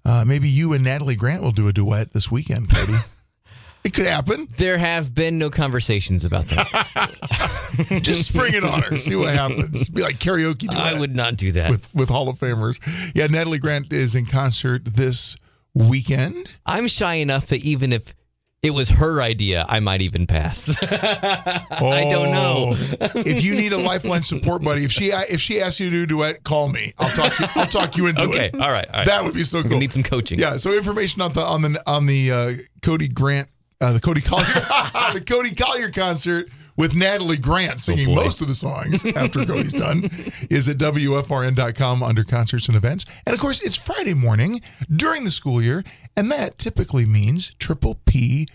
Maybe you and Natalie Grant will do a duet this weekend, Cody. It could happen. There have been no conversations about that. Just spring it on her. See what happens. Be like karaoke duet. I would not do that. With Hall of Famers. Yeah, Natalie Grant is in concert this weekend. I'm shy enough that even if it was her idea, I might even pass. I don't know. If you need a lifeline support buddy, if she asks you to do a duet, call me. I'll talk you into it. Okay, all right. That would be so cool. We need some coaching. Yeah. So information on the Cody Grant, the Cody Collier, the Cody Collier concert with Natalie Grant singing most of the songs after Cody's done is at WFRN.com under concerts and events. And of course, it's Friday morning during the school year, and that typically means Triple P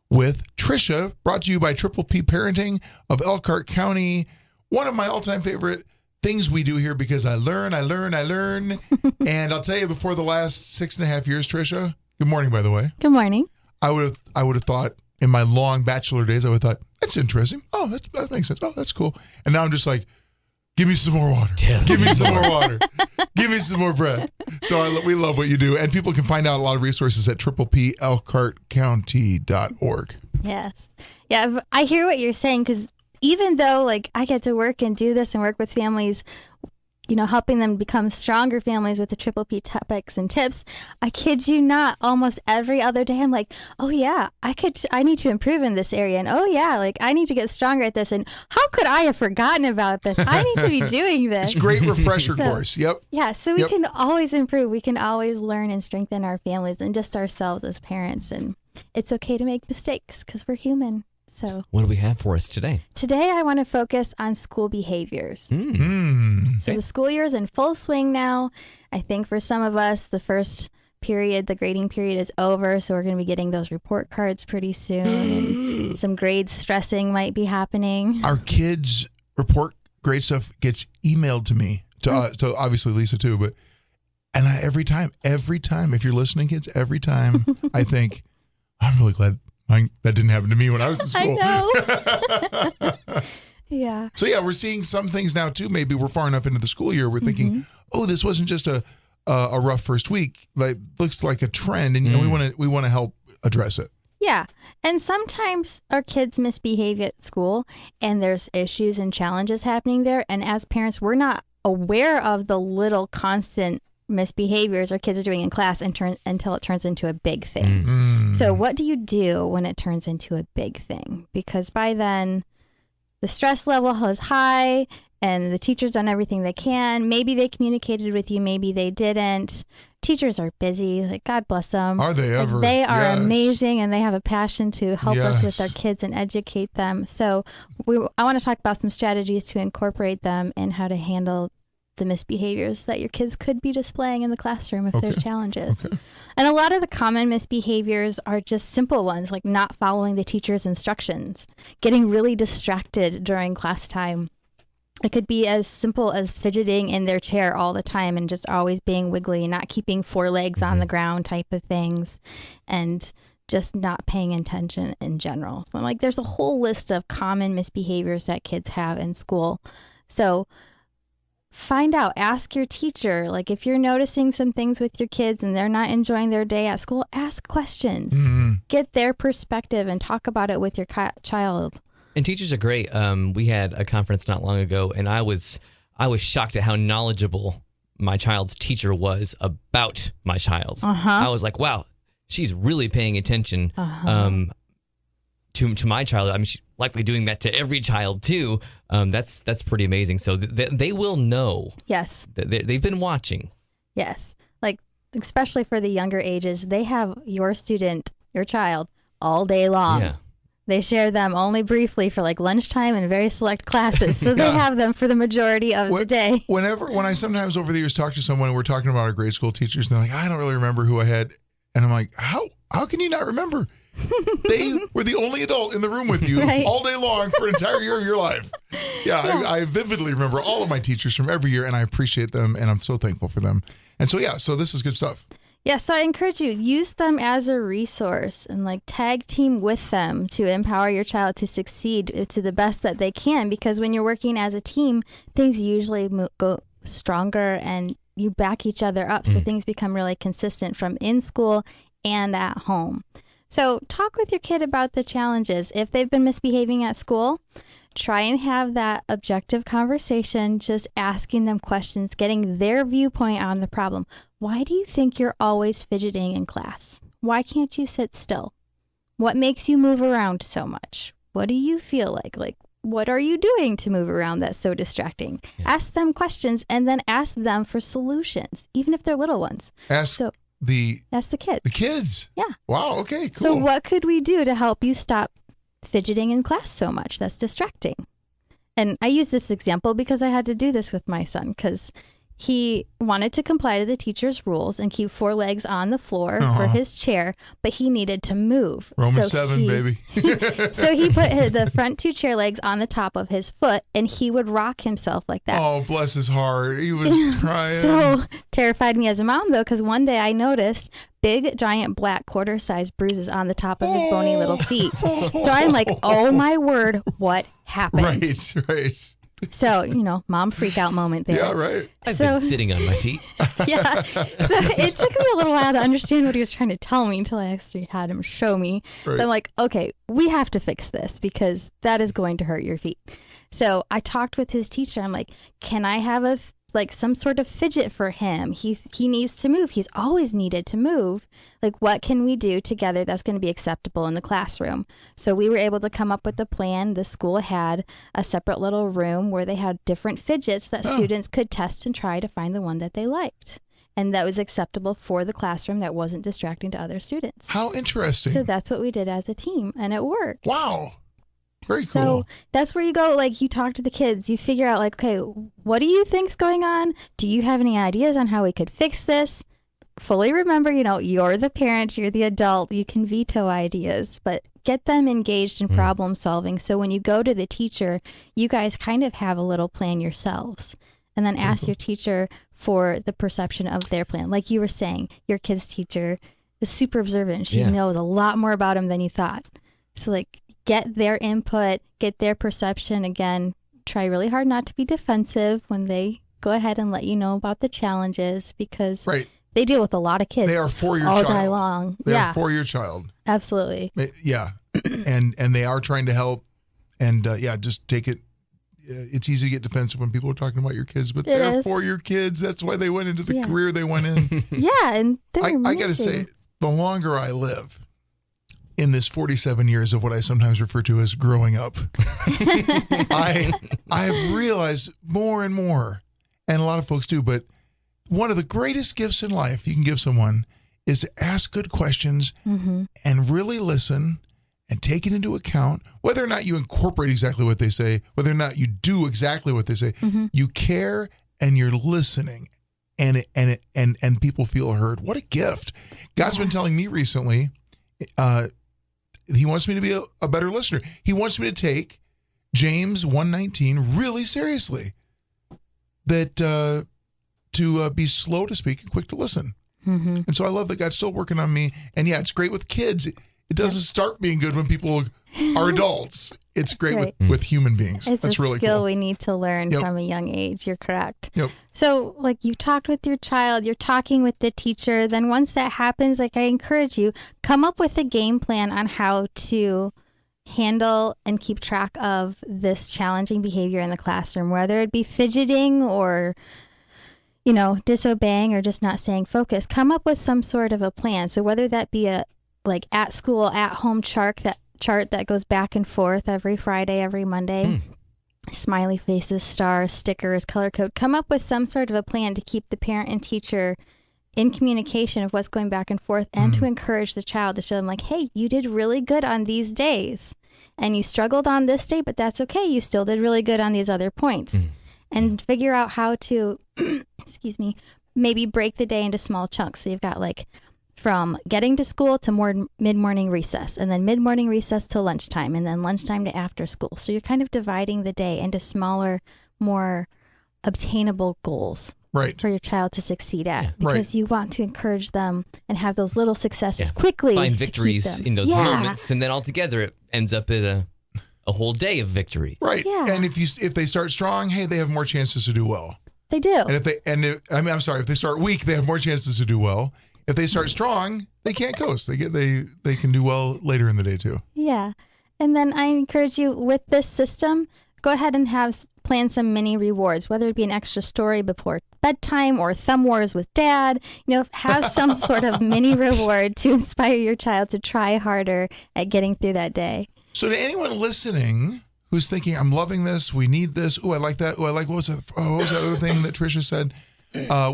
with Trisha, brought to you by Triple P Parenting of Elkhart County. One of my all-time favorite things we do here because I learn. And I'll tell you, before the last 6.5 years, Trisha, good morning, by the way. Good morning. I would have thought in my long bachelor days, I would have thought, that's interesting. Oh, that makes sense. Oh, that's cool. And now I'm just like, give me some more water. Give me some more water. Give me some more bread. So we love what you do. And people can find out a lot of resources at tripplepelkhartcounty.org. Yes. Yeah, I hear what you're saying, because even though I get to work and do this and work with families, helping them become stronger families with the Triple P topics and tips, I kid you not, almost every other day I'm like, oh yeah, I need to improve in this area, and oh yeah, I need to get stronger at this, and how could I have forgotten about this? I need to be doing this. It's a great refresher course. Yep. Yeah, so we can always improve. We can always learn and strengthen our families and just ourselves as parents, and it's okay to make mistakes because we're human. So what do we have for us today? Today, I want to focus on school behaviors. Mm. So the school year is in full swing now. I think for some of us, the first period, the grading period is over. So we're going to be getting those report cards pretty soon. And some grade stressing might be happening. Our kids' report grade stuff gets emailed to me, to obviously Lisa too. And every time, if you're listening, kids, every time I think, I'm really glad that didn't happen to me when I was in school. I know. Yeah. So yeah, we're seeing some things now too. Maybe we're far enough into the school year. We're thinking, oh, this wasn't just a rough first week. Looks like a trend, and we want to help address it. Yeah. And sometimes our kids misbehave at school, and there's issues and challenges happening there. And as parents, we're not aware of the little constant misbehaviors our kids are doing in class until it turns into a big thing. So what do you do when it turns into a big thing? Because by then the stress level is high and the teacher's done everything they can. Maybe they communicated with you, maybe they didn't. Teachers are busy. God bless them. Are they ever? They are amazing, and they have a passion to help us with our kids and educate them. So I want to talk about some strategies to incorporate them and how to handle the misbehaviors that your kids could be displaying in the classroom if there's challenges. And a lot of the common misbehaviors are just simple ones, like not following the teacher's instructions, getting really distracted during class time. It could be as simple as fidgeting in their chair all the time and just always being wiggly, not keeping 4 legs on the ground type of things, and just not paying attention in general. So there's a whole list of common misbehaviors that kids have in school. So find out, ask your teacher, if you're noticing some things with your kids and they're not enjoying their day at school, ask questions, get their perspective and talk about it with your child. And teachers are great. We had a conference not long ago, and I was shocked at how knowledgeable my child's teacher was about my child. I was like, wow, she's really paying attention to my child. I mean, she's likely doing that to every child too. That's pretty amazing. So they will know. Yes. They've been watching. Yes. Especially for the younger ages, they have your child all day long. Yeah. They share them only briefly for lunchtime and very select classes. So they have them for the majority of the day. When I sometimes over the years talk to someone and we're talking about our grade school teachers, and they're like, I don't really remember who I had. And I'm like, how can you not remember? They were the only adult in the room with you all day long for an entire year of your life. Yeah. I vividly remember all of my teachers from every year, and I appreciate them, and I'm so thankful for them. And so this is good stuff. Yeah, so I encourage you, use them as a resource and tag team with them to empower your child to succeed to the best that they can. Because when you're working as a team, things usually go stronger and you back each other up so things become really consistent from in school and at home. So talk with your kid about the challenges. If they've been misbehaving at school, try and have that objective conversation, just asking them questions, getting their viewpoint on the problem. Why do you think you're always fidgeting in class? Why can't you sit still? What makes you move around so much? What do you feel like? Like, what are you doing to move around that's so distracting? Yeah. Ask them questions and then ask them for solutions, even if they're little ones. Ask the kids. The kids? Yeah. Wow, okay, cool. So what could we do to help you stop fidgeting in class so much? That's distracting. And I use this example because I had to do this with my son because he wanted to comply to the teacher's rules and keep 4 legs on the floor for his chair, but he needed to move. Roman 7, baby. So he put the front 2 chair legs on the top of his foot, and he would rock himself like that. Oh, bless his heart. He was crying. So terrified me as a mom, though, because one day I noticed big, giant, black, quarter-sized bruises on the top of his bony little feet. So I'm like, oh, my word, what happened? Right. So, mom freak out moment there. Yeah, right. I've been sitting on my feet. Yeah. So it took me a little while to understand what he was trying to tell me until I actually had him show me. Right. So I'm like, okay, we have to fix this because that is going to hurt your feet. So I talked with his teacher. I'm like, can I have some sort of fidget for him? He needs to move. He's always needed to move. Like, what can we do together that's going to be acceptable in the classroom? So we were able to come up with a plan. The school had a separate little room where they had different fidgets that students could test and try to find the one that they liked. And that was acceptable for the classroom, that wasn't distracting to other students. How interesting. So that's what we did as a team, and it worked. Wow. Very cool. So that's where you go, you talk to the kids, you figure out okay, what do you think's going on? Do you have any ideas on how we could fix this? Fully remember, you're the parent, you're the adult, you can veto ideas, but get them engaged in problem solving. So when you go to the teacher, you guys kind of have a little plan yourselves, and then ask your teacher for the perception of their plan. Like you were saying, your kid's teacher is super observant. She knows a lot more about him than you thought. So get their input, get their perception. Again, try really hard not to be defensive when they go ahead and let you know about the challenges, because they deal with a lot of kids. They are for your all child. Day long. They are for your child. Absolutely. Yeah. and they are trying to help. And just take it. It's easy to get defensive when people are talking about your kids, but they're for your kids. That's why they went into the career they went in. And I got to say, the longer I live, in this 47 years of what I sometimes refer to as growing up, I have realized more and more, and a lot of folks do, but one of the greatest gifts in life you can give someone is to ask good questions and really listen and take it into account, whether or not you incorporate exactly what they say, whether or not you do exactly what they say, you care and you're listening, and people feel heard. What a gift. God's been telling me recently, he wants me to be a better listener. He wants me to take James 1:19 really seriously. That to be slow to speak and quick to listen. And so I love that God's still working on me. And it's great with kids. It doesn't start being good when people are adults. It's great with human beings. It's That's a really skill cool. We need to learn from a young age. You're correct. Yep. So you talked with your child, you're talking with the teacher. Then once that happens, I encourage you, come up with a game plan on how to handle and keep track of this challenging behavior in the classroom, whether it be fidgeting or disobeying or just not staying focused. Come up with some sort of a plan. So whether that be a at school, at home chart that goes back and forth every Friday, every Monday, smiley faces, stars, stickers, color code. Come up with some sort of a plan to keep the parent and teacher in communication of what's going back and forth, and to encourage the child, to show them hey, you did really good on these days, and you struggled on this day, but that's okay. You still did really good on these other points. And figure out how to, maybe break the day into small chunks. So you've got from getting to school to more mid-morning recess, and then mid-morning recess to lunchtime, and then lunchtime to after school. So you're kind of dividing the day into smaller, more obtainable goals for your child to succeed at, because you want to encourage them and have those little successes quickly. Find victories in those moments, and then altogether it ends up at a whole day of victory. Right. Yeah. And if they start strong, hey, they have more chances to do well. They do. And if they start weak, they have more chances to do well. If they start strong, they can't coast. They can do well later in the day too. Yeah. And then I encourage you with this system, go ahead and plan some mini rewards, whether it be an extra story before bedtime or thumb wars with dad. Have some sort of mini reward to inspire your child to try harder at getting through that day. So to anyone listening who's thinking, I'm loving this, we need this, I like that, I like, what was that other thing that Trisha said?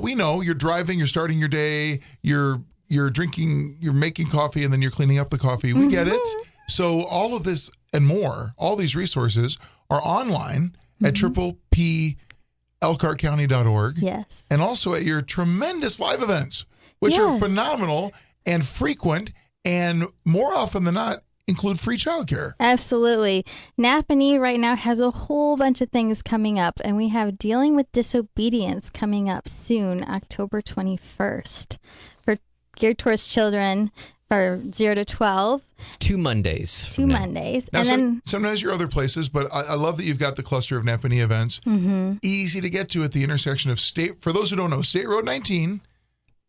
We know you're driving, you're starting your day, you're drinking, you're making coffee, and then you're cleaning up the coffee. We get it. So all of this and more, all these resources are online at PPLCartCounty.org. Yes. And also at your tremendous live events, which are phenomenal and frequent, and more often than not, include free childcare. Absolutely. Napanee right now has a whole bunch of things coming up, and we have Dealing with Disobedience coming up soon, October 21st, geared towards children for 0 to 12. It's 2 Mondays. Now, and then sometimes you're other places, but I love that you've got the cluster of Napanee events. Easy to get to at the intersection of for those who don't know, State Road 19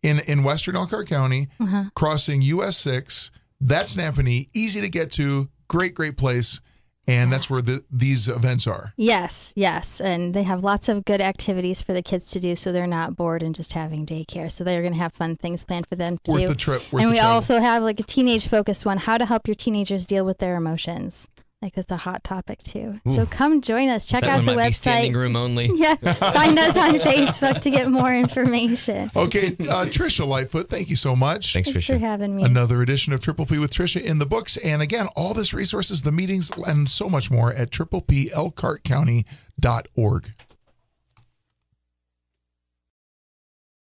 in western Elkhart County, crossing US 6. That's Napanee. Easy to get to. Great place. And that's where these events are. Yes. And they have lots of good activities for the kids to do, so they're not bored and just having daycare. So they're going to have fun things planned for them to do. Worth the trip. And we also have like a teenage-focused one, how to help your teenagers deal with their emotions. Like, that's a hot topic, too. Ooh. So come join us. Check out the website. Be standing room only. Yeah. Find us on Facebook to get more information. Okay. Trisha Lightfoot, thank you so much. Thanks for having me. Another edition of Triple P with Trisha in the books. And again, all this resources, the meetings, and so much more at PPLCartCounty.org.